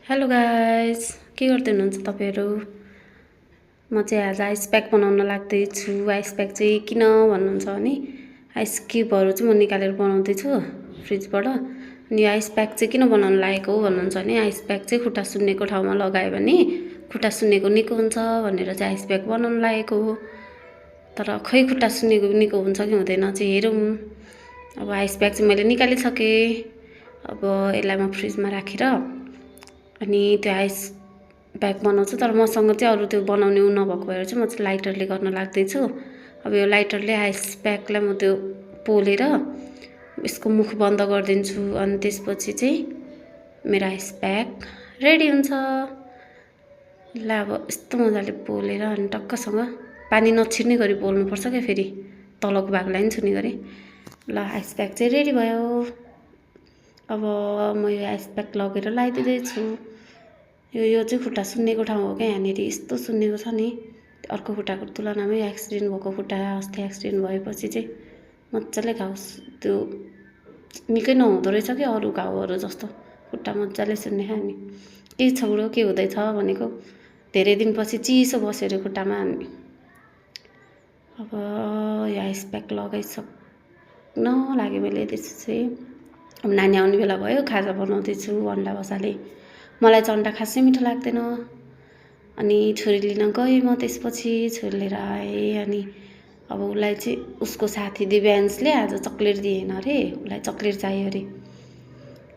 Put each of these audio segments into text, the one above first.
Hello guys, के गर्दै हुनुहुन्छ तपाईहरु? म चाहिँ आज आइस प्याक बनाउन लाग्दैछु। आइस प्याक चाहिँ किन भन्नुहुन्छ भने आइस क्युबहरु चाहिँ म निकालेर बनाउँदै छु फ्रिजबाट। अनि आइस प्याक चाहिँ किन बनाउन लागेको भन्नुहुन्छ भने आइस प्याक चाहिँ खुट्टा सुन्नेको ठाउँमा लगायो भने खुट्टा सुन्नेको निको हुन्छ भनेर चाहिँ आइस प्याक बनाउन लागेको हो। तर खै खुट्टा सुन्नेको निको हुन्छ कि हुँदैन चाहिँ हेरौँ। अब आइस प्याक चाहिँ मैले निकालिसके। अब यसलाई म फ्रिजमा राखेर अनि त्यो आइस प्याक बनाउँछु। तर मसँग चाहिँ अरु त्यो बनाउने नभएको भएर चाहिँ म चाहिँ लाइटरले गर्न लाग्दैछु। अब यो लाइटरले आइस प्याकलाई म त्यो पोलेर यसको मुख बन्द गरिदिन्छु अनि त्यसपछि चाहिँ मेरो आइस प्याक रेडी हुन्छ। ल अब यस्तो मजाले पोलेर अनि टक्कसँग पानी नछिर्ने गरी पोल्नुपर्छ के फेरि तलको भागलाई नि छुने गरी। ल आइस प्याक चाहिँ रेडी भयो। अब म यो आइस प्याक लगेर लगाइदिँदै छु। यो चाहिँ खुट्टा सुन्नेको ठाउँ हो क्या। यहाँनिर यस्तो सुन्नेको छ नि अर्को खुट्टाको तुलनामा एक्सिडेन्ट भएको खुट्टा अस्ति एक्सिडेन्ट भएपछि चाहिँ मजाले घाउ त्यो निकै नहुँदो रहेछ कि अरू घाउहरू जस्तो खुट्टा मजाले सुन्ने क्या। अनि के छ बुढो के हुँदैछ भनेको धेरै दिनपछि चिसो बस्यो अरे खुट्टामा। अनि अब यो आइस प्याक लगाइसक्न लाग्यो मैले। त्यसपछि अब नानी आउने बेला भयो, खाजा बनाउँदैछु अन्डा बसाले। मलाई चाहिँ अन्डा खासै मिठो लाग्दैन। अनि छोरी लिन गएँ म। त्यसपछि छोरी लिएर आएँ अनि अब उसलाई चाहिँ उसको साथी दिव्यान्सले आज चक्लेट दिएन अरे, उसलाई चक्लेट चाहियो अरे।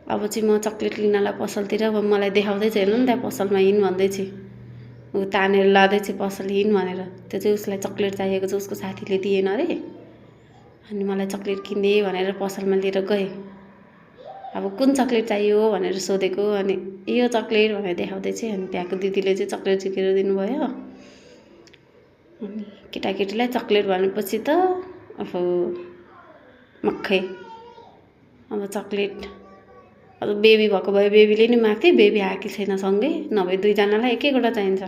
अब चाहिँ म चक्लेट लिनलाई पसलतिर अब मलाई देखाउँदै छ हेर्नु नि त्यहाँ पसलमा हिँड भन्दै छ। ऊ तानेर लाँदै छ पसल हिँड भनेर। त्यो चाहिँ उसलाई चक्लेट चाहिएको चाहिँ उसको साथीले दिएन अरे। अनि मलाई चक्लेट किनिदे भनेर पसलमा लिएर गएँ। अब कुन चक्लेट चाहियो भनेर सोधेको अनि यो चक्लेट भनेर देखाउँदै चाहिँ अनि त्यहाँको दिदीले चाहिँ चक्लेट झिकेर दिनुभयो। अनि केटाकेटीलाई चक्लेट भनेपछि त अब मक्खै अब चक्लेट अब बेबी भएको भए बेबीले नि माग्थे। बेबी आएकी छैन सँगै, नभए दुईजनालाई एक एकवटा चाहिन्छ।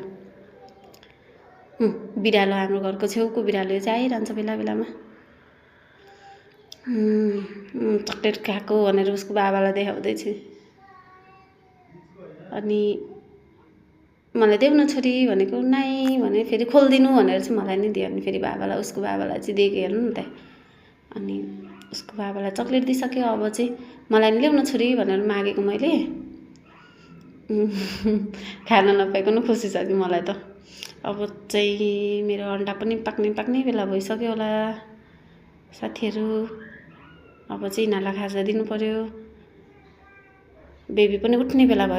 बिरालो हाम्रो घरको छेउको बिरालो चाहिँ आइरहन्छ बेला बेलामा। चक्लेट खाएको भनेर उसको बाबालाई देखाउँदैछ। अनि मलाई देऊ न छोरी भनेको नाइ भने फेरि खोलिदिनु भनेर चाहिँ मलाई नि दियो। अनि फेरि बाबालाई उसको बाबालाई चाहिँ दिएको हेर्नु न त्यहाँ। अनि उसको बाबालाई चक्लेट दिइसक्यो। अब चाहिँ मलाई नि ल्याउ न छोरी भनेर मागेको मैले। खान नपाएको नि खुसी छ कि मलाई त। अब चाहिँ मेरो अन्डा पनि पाक्ने बेला भइसक्यो होला साथीहरू। अब चाहिँ यिनीहरूलाई खाजा दिनु पर्यो। बेबी पनि उठ्ने बेला भयो।